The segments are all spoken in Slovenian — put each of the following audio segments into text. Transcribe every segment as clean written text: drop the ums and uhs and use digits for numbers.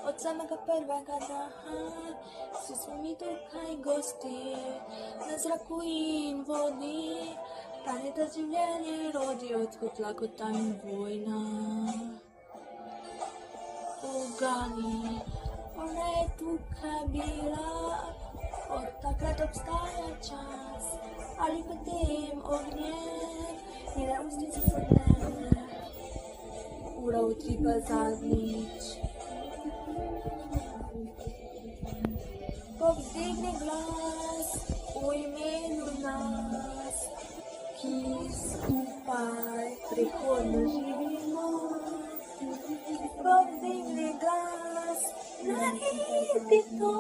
Od samega prvega daha svi smo mi tukaj gosti, na zraku in vodi, planeta življenje rodi, odkud lakota in vojna. Ugani, ona je tukaj bila, od takrat obstaja čas, ali potem ognjen, njene ustnice so dnevne, ura utripa zadnjič. Povzdigni glas v imenu nas, ki skupaj prihodno živimo. Povzdigni glas, naredi to,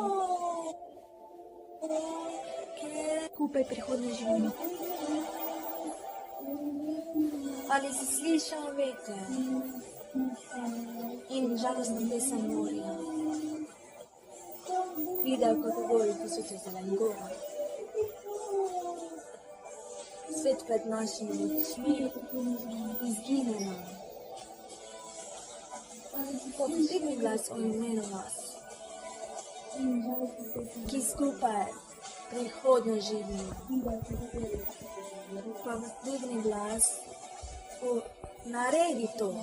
ker skupaj prihodno živimo. Ali si slišal veter in žalostno pesem morja? Videl, kako gori tisoče zelen gora. Svet pred našimi očmi izgine nam. Povzdigni glas o imenu nas, ki skupaj prihodno živimo. Povzdigni glas o naredi to.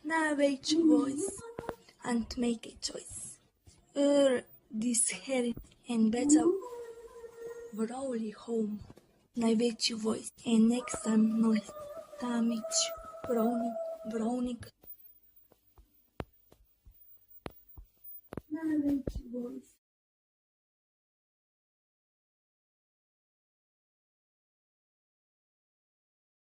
Now make your voice and make a choice. This hair and better Brawley home. Največji voice and next time noise. Damage Browning. Največji voice.